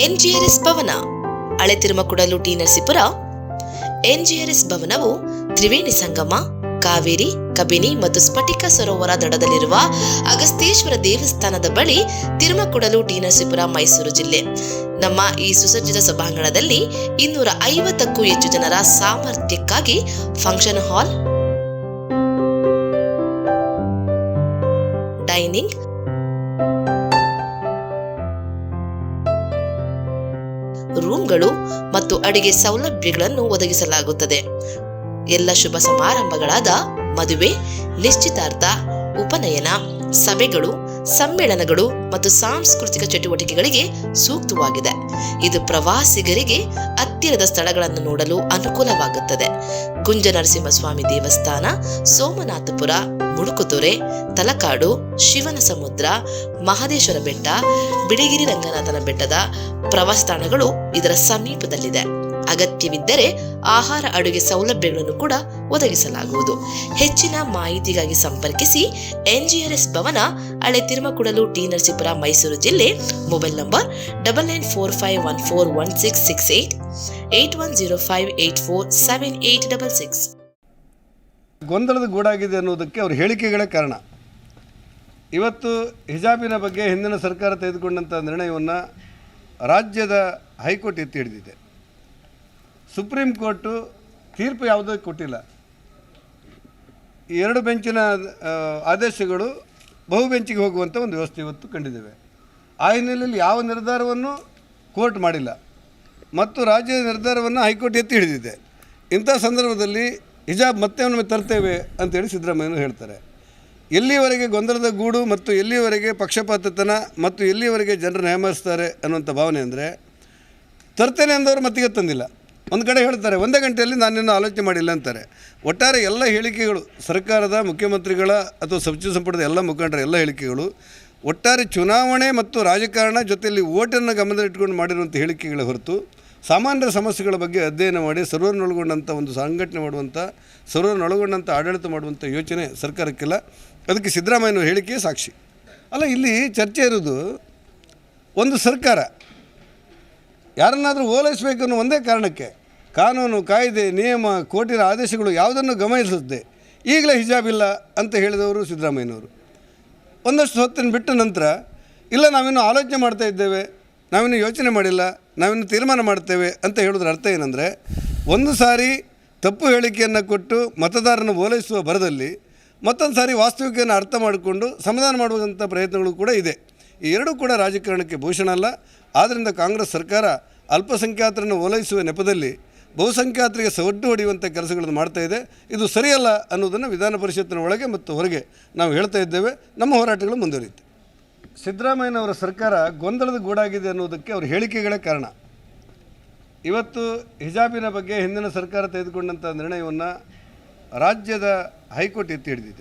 ಎನ್ಜಿಆರ್ಎಸ್ ಭವನ, ಹಳೆ ತಿರುಮಕುಡಲು ಟಿ ನರಸೀಪುರ. ಎನ್ಜಿಆರ್ಎಸ್ ಭವನವು ತ್ರಿವೇಣಿ ಸಂಗಮ, ಕಾವೇರಿ, ಕಬಿನಿ ಮತ್ತು ಸ್ಫಟಿಕ ಸರೋವರ ದಡದಲ್ಲಿರುವ ಅಗಸ್ತೇಶ್ವರ ದೇವಸ್ಥಾನದ ಬಳಿ, ತಿರುಮಕುಡಲು ಟಿ ನರಸೀಪುರ, ಮೈಸೂರು ಜಿಲ್ಲೆ. ನಮ್ಮ ಈ ಸುಸಜ್ಜಿತ ಸಭಾಂಗಣದಲ್ಲಿ 250ಕ್ಕೂ ಹೆಚ್ಚು ಜನರ ಸಾಮರ್ಥ್ಯಕ್ಕಾಗಿ ಫಂಕ್ಷನ್ ಹಾಲ್, ಡೈನಿಂಗ್, ರೂಮ್ಗಳು ಮತ್ತು ಅಡಿಗೆ ಸೌಲಭ್ಯಗಳನ್ನು ಒದಗಿಸಲಾಗುತ್ತದೆ. ಎಲ್ಲ ಶುಭ ಸಮಾರಂಭಗಳಾದ ಮದುವೆ, ನಿಶ್ಚಿತಾರ್ಥ, ಉಪನಯನ, ಸಭೆಗಳು, ಸಮ್ಮೇಳನಗಳು ಮತ್ತು ಸಾಂಸ್ಕೃತಿಕ ಚಟುವಟಿಕೆಗಳಿಗೆ ಸೂಕ್ತವಾಗಿದೆ. ಇದು ಪ್ರವಾಸಿಗರಿಗೆ ಹತ್ತಿರದ ಸ್ಥಳಗಳನ್ನು ನೋಡಲು ಅನುಕೂಲವಾಗುತ್ತದೆ. ಕುಂಜನರಸಿಂಹಸ್ವಾಮಿ ದೇವಸ್ಥಾನ, ಸೋಮನಾಥಪುರ, ಮುಡುಕುತೊರೆ, ತಲಕಾಡು, ಶಿವನ ಸಮುದ್ರ, ಮಹದೇಶ್ವರ ಬೆಟ್ಟ, ಬಿಳಿಗಿರಿ ರಂಗನಾಥನ ಬೆಟ್ಟದ ಪ್ರವಾಸ ತಾಣಗಳು ಇದರ ಸಮೀಪದಲ್ಲಿದೆ. ಅಗತ್ಯವಿದ್ದರೆ ಆಹಾರ ಅಡುಗೆ ಸೌಲಭ್ಯಗಳನ್ನು ಕೂಡ ಒದಗಿಸಲಾಗುವುದು. ಹೆಚ್ಚಿನ ಮಾಹಿತಿಗಾಗಿ ಸಂಪರ್ಕಿಸಿ ಎನ್ಜಿಆರ್ಎಸ್ ಭವನ, ಹಳೆ ತಿರುಮಕುಡಲು ಟಿ ನರಸೀಪುರ, ಮೈಸೂರು ಜಿಲ್ಲೆ. Mobile number 9945141668, 8105847866. ಗೊಂದಲದ ಗೂಡಾಗಿದೆ ಅನ್ನೋದಕ್ಕೆ ಅವ್ರ ಹೇಳಿಕೆಗಳೇ ಕಾರಣ. ಇವತ್ತು ಹಿಜಾಬಿನ ಬಗ್ಗೆ ಹಿಂದಿನ ಸರ್ಕಾರ ತೆಗೆದುಕೊಂಡಂಥ ನಿರ್ಣಯವನ್ನು ರಾಜ್ಯದ ಹೈಕೋರ್ಟ್ ಎತ್ತಿ ಹಿಡಿದಿದೆ. ಸುಪ್ರೀಂ ಕೋರ್ಟು ತೀರ್ಪು ಯಾವುದೂ ಕೊಟ್ಟಿಲ್ಲ. ಈ 2 ಬೆಂಚಿನ ಆದೇಶಗಳು ಬಹುಬೆಂಚಿಗೆ ಹೋಗುವಂಥ ಒಂದು ವ್ಯವಸ್ಥೆ ಇವತ್ತು ಕಂಡಿದ್ದೇವೆ. ಆ ಹಿನ್ನೆಲೆಯಲ್ಲಿ ಯಾವ ನಿರ್ಧಾರವನ್ನು ಕೋರ್ಟ್ ಮಾಡಿಲ್ಲ ಮತ್ತು ರಾಜ್ಯದ ನಿರ್ಧಾರವನ್ನು ಹೈಕೋರ್ಟ್ ಎತ್ತಿ ಹಿಡಿದಿದೆ. ಇಂಥ ಸಂದರ್ಭದಲ್ಲಿ ಹಿಜಾಬ್ ಮತ್ತೆ ಒಮ್ಮೆ ತರ್ತೇವೆ ಅಂತೇಳಿ ಸಿದ್ದರಾಮಯ್ಯನವರು ಹೇಳ್ತಾರೆ. ಎಲ್ಲಿವರೆಗೆ ಗೊಂದಲದ ಗೂಡು ಮತ್ತು ಎಲ್ಲಿವರೆಗೆ ಪಕ್ಷಪಾತತನ ಮತ್ತು ಎಲ್ಲಿವರೆಗೆ ಜನರನ್ನು ಹೇಮರಿಸ್ತಾರೆ ಅನ್ನುವಂಥ ಭಾವನೆ ಅಂದರೆ, ತರ್ತೇನೆ ಅಂದವರು ಮತ್ತಿಗೆ ತಂದಿಲ್ಲ. ಒಂದು ಕಡೆ ಹೇಳ್ತಾರೆ 1 ಗಂಟೆಯಲ್ಲಿ ನಾನಿನ್ನೂ ಆಲೋಚನೆ ಮಾಡಿಲ್ಲ ಅಂತಾರೆ. ಒಟ್ಟಾರೆ ಎಲ್ಲ ಹೇಳಿಕೆಗಳು, ಸರ್ಕಾರದ ಮುಖ್ಯಮಂತ್ರಿಗಳ ಅಥವಾ ಸಚಿವ ಸಂಪುಟದ ಎಲ್ಲ ಮುಖಂಡರ ಎಲ್ಲ ಹೇಳಿಕೆಗಳು ಒಟ್ಟಾರೆ ಚುನಾವಣೆ ಮತ್ತು ರಾಜಕಾರಣ ಜೊತೆಯಲ್ಲಿ ಓಟನ್ನು ಗಮನದಲ್ಲಿಟ್ಟುಕೊಂಡು ಮಾಡಿರುವಂಥ ಹೇಳಿಕೆಗಳ ಹೊರತು ಸಾಮಾನ್ಯರ ಸಮಸ್ಯೆಗಳ ಬಗ್ಗೆ ಅಧ್ಯಯನ ಮಾಡಿ ಸರ್ವರನ್ನೊಳಗೊಂಡಂಥ ಒಂದು ಸಂಘಟನೆ ಮಾಡುವಂಥ, ಸರ್ವರನ್ನೊಳಗೊಂಡಂಥ ಆಡಳಿತ ಮಾಡುವಂಥ ಯೋಚನೆ ಸರ್ಕಾರಕ್ಕಿಲ್ಲ. ಅದಕ್ಕೆ ಸಿದ್ದರಾಮಯ್ಯನವರ ಹೇಳಿಕೆಯೇ ಸಾಕ್ಷಿ. ಅಲ್ಲ, ಇಲ್ಲಿ ಚರ್ಚೆ ಇರೋದು ಒಂದು ಸರ್ಕಾರ ಯಾರನ್ನಾದರೂ ಓಲೈಸಬೇಕು ಅನ್ನೋ ಒಂದೇ ಕಾರಣಕ್ಕೆ ಕಾನೂನು, ಕಾಯ್ದೆ, ನಿಯಮ, ಕೋರ್ಟಿನ ಆದೇಶಗಳು ಯಾವುದನ್ನು ಗಮನಿಸದೆ ಈಗಲೇ ಹಿಜಾಬ್ ಇಲ್ಲ ಅಂತ ಹೇಳಿದವರು ಸಿದ್ದರಾಮಯ್ಯನವರು. ಒಂದಷ್ಟು ಹೊತ್ತಿನ ಬಿಟ್ಟ ನಂತರ ಇಲ್ಲ, ನಾವಿನ್ನೂ ಆಲೋಚನೆ ಮಾಡ್ತಾ ಇದ್ದೇವೆ, ನಾವಿನ್ನೂ ಯೋಚನೆ ಮಾಡಿಲ್ಲ, ನಾವಿನ್ನೂ ತೀರ್ಮಾನ ಮಾಡ್ತೇವೆ ಅಂತ ಹೇಳೋದ್ರ ಅರ್ಥ ಏನಂದರೆ, ಒಂದು ಸಾರಿ ತಪ್ಪು ಹೇಳಿಕೆಯನ್ನು ಕೊಟ್ಟು ಮತದಾರನ ಓಲೈಸುವ ಭರದಲ್ಲಿ ಮತ್ತೊಂದು ಸಾರಿ ವಾಸ್ತವಿಕೆಯನ್ನು ಅರ್ಥ ಮಾಡಿಕೊಂಡು ಸಮಾಧಾನ ಮಾಡುವಂಥ ಪ್ರಯತ್ನಗಳು ಕೂಡ ಇದೆ. ಈ ಎರಡೂ ಕೂಡ ರಾಜಕಾರಣಕ್ಕೆ ಭೂಷಣ ಅಲ್ಲ. ಆದ್ದರಿಂದ ಕಾಂಗ್ರೆಸ್ ಸರ್ಕಾರ ಅಲ್ಪಸಂಖ್ಯಾತರನ್ನು ಓಲೈಸುವ ನೆಪದಲ್ಲಿ ಬಹುಸಂಖ್ಯಾತರಿಗೆ ಸೊಡ್ಡು ಹೊಡೆಯುವಂಥ ಕೆಲಸಗಳನ್ನು ಮಾಡ್ತಾ ಇದೆ. ಇದು ಸರಿಯಲ್ಲ ಅನ್ನೋದನ್ನು ವಿಧಾನ ಪರಿಷತ್ತಿನ ಒಳಗೆ ಮತ್ತು ಹೊರಗೆ ನಾವು ಹೇಳ್ತಾ ಇದ್ದೇವೆ. ನಮ್ಮ ಹೋರಾಟಗಳು ಮುಂದುವರಿಯುತ್ತೆ. ಸಿದ್ದರಾಮಯ್ಯನವರ ಸರ್ಕಾರ ಗೊಂದಲದ ಗೂಡಾಗಿದೆ ಅನ್ನೋದಕ್ಕೆ ಅವ್ರ ಹೇಳಿಕೆಗಳೇ ಕಾರಣ. ಇವತ್ತು ಹಿಜಾಬಿನ ಬಗ್ಗೆ ಹಿಂದಿನ ಸರ್ಕಾರ ತೆಗೆದುಕೊಂಡಂಥ ನಿರ್ಣಯವನ್ನು ರಾಜ್ಯದ ಹೈಕೋರ್ಟ್ ಎತ್ತಿ ಹಿಡಿದಿದೆ.